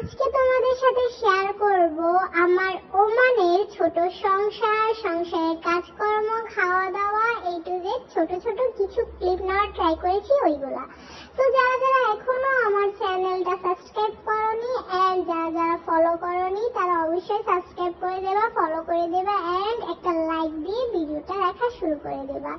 আজকে তোমাদের সাথে শেয়ার করব আমার ওমানের ছোট সংসারের কাজকর্ম, খাওয়া দাওয়া, এই টু জেড ছোট ছোট কিছু ক্লিপ নেওয়ার ট্রাই করেছি ওইগুলা। তো যারা যারা এখনো আমার চ্যানেলটা সাবস্ক্রাইব করোনি এন্ড যারা যারা ফলো করোনি তারা অবশ্যই সাবস্ক্রাইব করে দেবা, ফলো করে দেবা এন্ড একটা লাইক দিয়ে ভিডিওটা দেখা শুরু করে দেবা।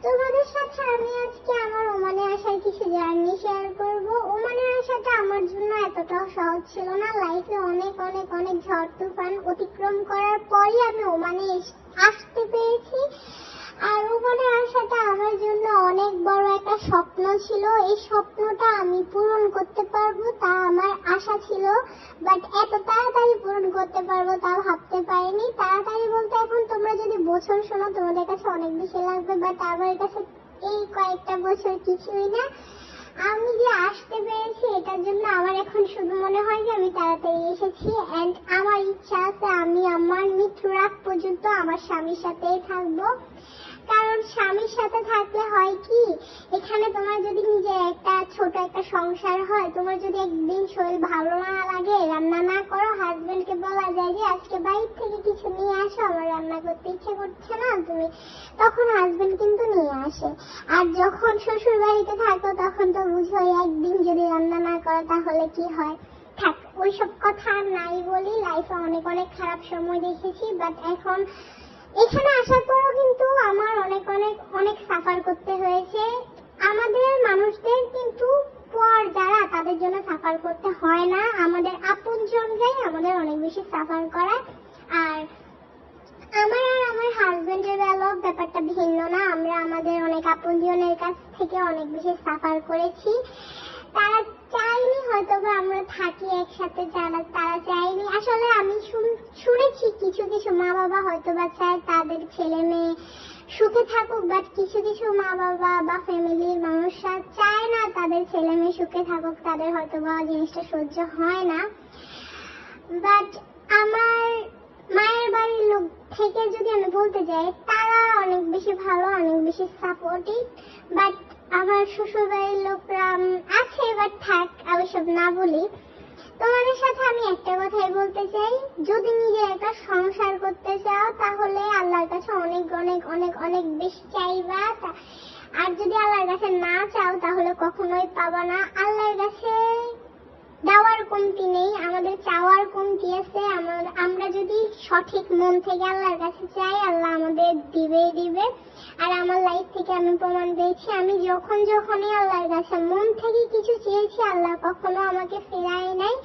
তোমাদের সাথে আমি আজকে আমার ওমানে আসার কিছু জার্নি শেয়ার করব। ওমানে আসাটা আমার জন্য এতটাও সহজ ছিল না। লাইফে অনেক অনেক অনেক ঝড় তুফান অতিক্রম করার পরই আমি ওমানে আসতে পেরেছি। আর ওমানে আসাটা আমার জন্য অনেক বড় একটা স্বপ্ন ছিল। এই স্বপ্নটা আমি পূরণ করতে পারবো তা আমার আশা ছিল, বাট এত তাড়াতাড়ি পূরণ করতে পারবো তা ভাবতে পারিনি। তাড়াতাড়ি বলতে এখন তোমরা যদি বছর শোনো তোমাদের কাছে অনেক বেশি লাগবে, বাট আমার কাছে এই কয়েকটা বছর কিছুই না। আমি যে আসতে পেরেছি এটার জন্য আমার এখন শুধু মনে হয় যে আমি তাড়াতাড়ি এসেছি এন্ড আমার ইচ্ছা আছে আমি আমার মৃত্যুর আগ পর্যন্ত আমার স্বামীর সাথেই থাকবো। কারণ স্বামীর সাথে থাকলে হয় কি, এখানে তোমার যদি নিজের একটা ছোট একটা সংসার হয়, তোমার যদি একদিন শরীর ভালো না লাগে, রান্না না করো, হাজবেন্ডকে বলা যায় যে আজকে বাইরে থেকে কিছু নিয়ে আসো, আমার রান্না করতে ইচ্ছে করছে না, তুমি তখন হাজবেন্ড কিন্তু নিয়ে আসে। আর যখন শ্বশুর বাড়িতে থাকো তখন তো বুঝোই একদিন যদি রান্না না করো তাহলে কি হয়। থাক, ওইসব কথা আর নাই বলি। লাইফে অনেক অনেক খারাপ সময় দেখেছি, বাট এখন এখানে আসার পরও কিন্তু আমার অনেক অনেক অনেক সাফার করতে হয়েছে। আমাদের মানুষদের কিন্তু পর যারা তাদের জন্য সাফার করতে হয় না, আমাদের আপনজনরাই আমাদের অনেক বেশি সাফার করায়। আর আমার আর আমার হাজবেন্ডের বেলাও ব্যাপারটা ভিন্ন না। আমরা আমাদের অনেক আপনজনের কাছ থেকে অনেক বেশি সাফার করেছি। তারা চাইনি হয়তো বা আমরা থাকি একসাথে, তারা চাইনি। আসলে আমি শুনেছি কিছু কিছু মা বাবা হয়তো বা চায় তাদের ছেলে মেয়ে সুখে থাকুক, বাট কিছু কিছু মা বাবা বা ফ্যামিলির মানুষরা চায় না তাদের ছেলে মেয়ে সুখে থাকুক, তাদের হয়তো বা জিনিসটা সহ্য হয় না। বাট আমার মায়ের বাড়ির লোক থেকে যদি আমি বলতে যাই, তারা অনেক বেশি ভালো, অনেক বেশি সাপোর্টিভ। বাট আমার শ্বশুর বাড়ির লোকরা আছে, বাট থাক, আমি সব না বলি। তোমাদের সাথে আমি একটা কথাই বলতে চাই, যদি নিজে একটা সংসার করতে চাও তাহলে আল্লাহর কাছে অনেক অনেক অনেক অনেক বেশি চাইবা। আর যদি আল্লাহর কাছে না চাও তাহলে কখনোই পাবা না। আল্লাহর কাছে দেওয়ার কমতি নেই, আমাদের চাওয়ার কমতি আছে। আমরা যদি সঠিক মন থেকে আল্লাহর কাছে চাই, আল্লাহ আমাদের দিবেই দিবে। আর আমার লাইফ থেকে আমি প্রমাণ পেয়েছি, আমি যখনই আল্লাহর কাছে মন থেকে কিছু চেয়েছি আল্লাহ কখনো আমাকে ফেরায় নাই।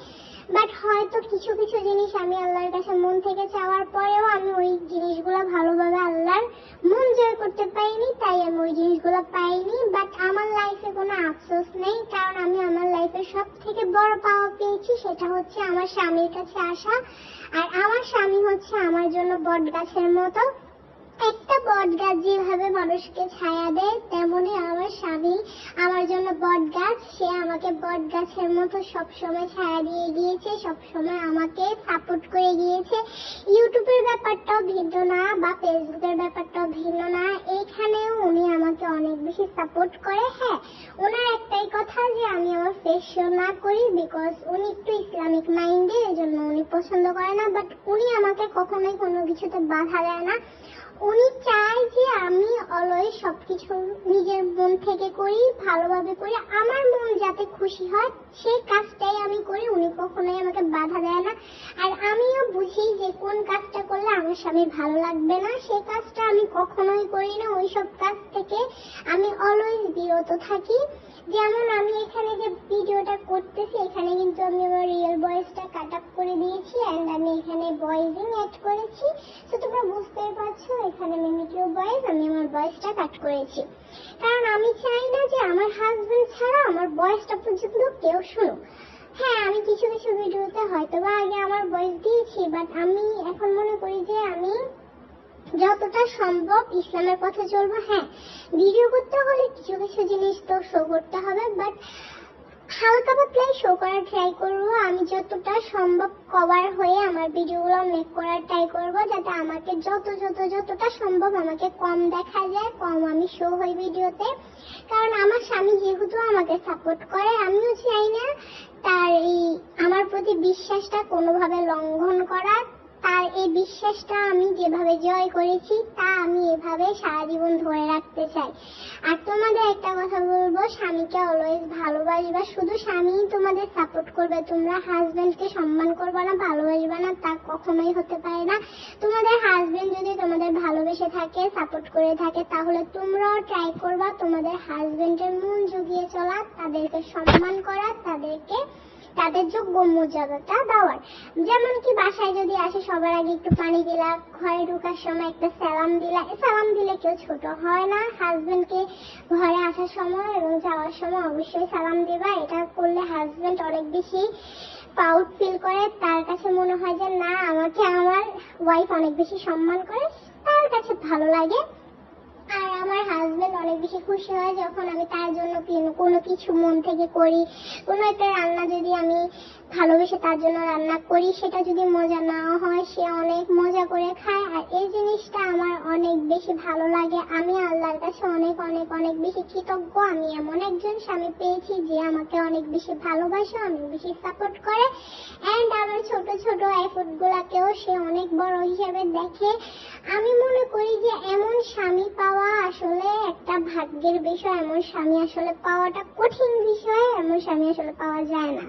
বাট হয়তো কিছু কিছু জিনিস আমি আল্লাহর কাছে মন থেকে চাওয়ার পরেও আমি ওই জিনিসগুলো ভালোভাবে আল্লাহর মন জয় করতে পারিনি, তাই আমি ওই জিনিসগুলো পাইনি। বাট আমার লাইফে কোনো আফসোস নেই, কারণ আমি আমার লাইফের সব থেকে বড় পাওয়া পেয়েছি, সেটা হচ্ছে আমার স্বামীর কাছে আসা। আর আমার স্বামী হচ্ছে আমার জন্য বট গাছের মতো। একটা বট গাছ যেভাবে মানুষকে ছায়া দেয়, তেমনি আমার স্বামী আমার জন্য বট গাছ। সে আমাকে বট গাছের মতো সবসময় ছায়া দিয়ে গিয়েছে, সবসময় আমাকে সাপোর্ট করে গিয়েছে। ইউটিউবের ব্যাপারটাও ভিন্ন না বা ফেসবুকের ব্যাপারটাও ভিন্ন না, এইখানেও উনি আমাকে অনেক বেশি সাপোর্ট করে। হ্যাঁ, ওনার একটাই কথা যে আমি আমার ফেস শো না করি, বিকজ উনি একটু ইসলামিক মাইন্ডের, এজন্য উনি পছন্দ করে না। বাট উনি আমাকে কখনোই কোনো কিছুতে বাধা দেয় না। উনি চায় যে আমি অলওয়েজ সবকিছু নিজের মন থেকে করি, ভালোভাবে করি, আমার মন যাতে খুশি হয় সেই কাজটাই আমি করি। উনি কখনোই আমাকে বাধা দেয় না। আর আমিও বুঝি যে কোন কাজটা করলে আমার স্বামী ভালো লাগবে না, সেই কাজটা আমি কখনোই করি না। ওইসব কাজ থেকে আমি অলওয়েজ বিরত থাকি। যেমন আমি এখানে যে ভিডিওটা করতেছি, এখানে কিন্তু আমি আমার রিয়েল ভয়েসটা কাট আপ করে দিয়েছি এন্ড আমি এখানে ভয়েসিং অ্যাড করেছি। তো তোমরা বুঝতেই পারছো এখানে মিমিক্রিও ভয়েস, আমি আমার ভয়েসটা কাট করেছি। কারণ আমি চাই না যে আমার হাজবেন্ড ছাড়া আমার ভয়েসটা পর্যন্ত কেউ শুনুক। হ্যাঁ, আমি কিছু কিছু ভিডিওতে হয়তো বা আগে আমার ভয়েস দিয়েছি, বাট আমি এখন মনে করি যে আমি যতটা সম্ভব ইসলামের পথে চলবো। হ্যাঁ, ভিডিও করতে হলে কিছু কিছু জিনিস তো শো করতে হবে, বাট হালকা পাতলাই শো করার ট্রাই করবো। আমি যতটা সম্ভব কভার হয়ে আমার ভিডিওগুলো মেক করার ট্রাই করবো, যাতে আমাকে যতটা সম্ভব আমাকে কম দেখা যায়, কম আমি শো হই ভিডিওতে। কারণ আমার স্বামী যেহেতু আমাকে সাপোর্ট করে, আমিও চাই না তার এই আমার প্রতি বিশ্বাসটা কোনোভাবে লঙ্ঘন করা। তার এই বিশ্বাসটা আমি যেভাবে জয় করেছি তা আমি এভাবে সারা জীবন ধরে রাখতে চাই। আর তোমাদের একটা কথা বলবো, স্বামীকে অলওয়েজ ভালোবাসবা, শুধু স্বামী তোমাদের সাপোর্ট করবে, তোমরা হাজবেন্ডকে সম্মান করবে না, ভালোবাসবে না, তা কখনোই হতে পারে না। তোমাদের হাজবেন্ড যদি তোমাদের ভালোবেসে থাকে, সাপোর্ট করে থাকে, তাহলে তোমরাও ট্রাই করবা তোমাদের হাজবেন্ডের মন জুগিয়ে চলা, তাদেরকে সম্মান করা, তাদের যোগ্য মর্যাদাটা দেওয়ার। যেমন কি বাসায় যদি আসে সবার আগে একটু পানি দিলা, ঘরে ঢোকার সময় একটা সালাম দিলা। সালাম দিলে কেউ ছোট হয় না। হাজবেন্ডকে ঘরে আসার সময় এবং যাওয়ার সময় অবশ্যই সালাম দিবা। এটা করলে হাজবেন্ড অনেক বেশি প্রাউড ফিল করে, তার কাছে মনে হয় যে না, আমাকে আমার ওয়াইফ অনেক বেশি সম্মান করে, তার কাছে ভালো লাগে। আর আমার হাজবেন্ড অনেক বেশি খুশি হয় যখন আমি তার জন্য কোনো কিছু মন থেকে করি। কোনো একটা রান্না যদি আমি ভালোবেসে তার জন্য রান্না করি, সেটা যদি মজা না হয়, সে অনেক মজা করে খায়। আর এই জিনিসটা আমার অনেক বেশি ভালো লাগে। আমি আল্লাহর কাছে অনেক অনেক অনেক বেশি কৃতজ্ঞ। আমি এমন একজন স্বামী পেয়েছি যে আমাকে অনেক বেশি ভালোবাসে, অনেক বেশি সাপোর্ট করে, এন্ড আমার ছোট ছোট এফোর্ট গুলাকেও সে অনেক বড় হিসেবে দেখে। আমি মনে করি যে এমন স্বামী পাওয়া আসলে একটা ভাগ্যের বিষয়। এমন স্বামী আসলে পাওয়াটা কঠিন বিষয়, এমন স্বামী আসলে পাওয়া যায় না।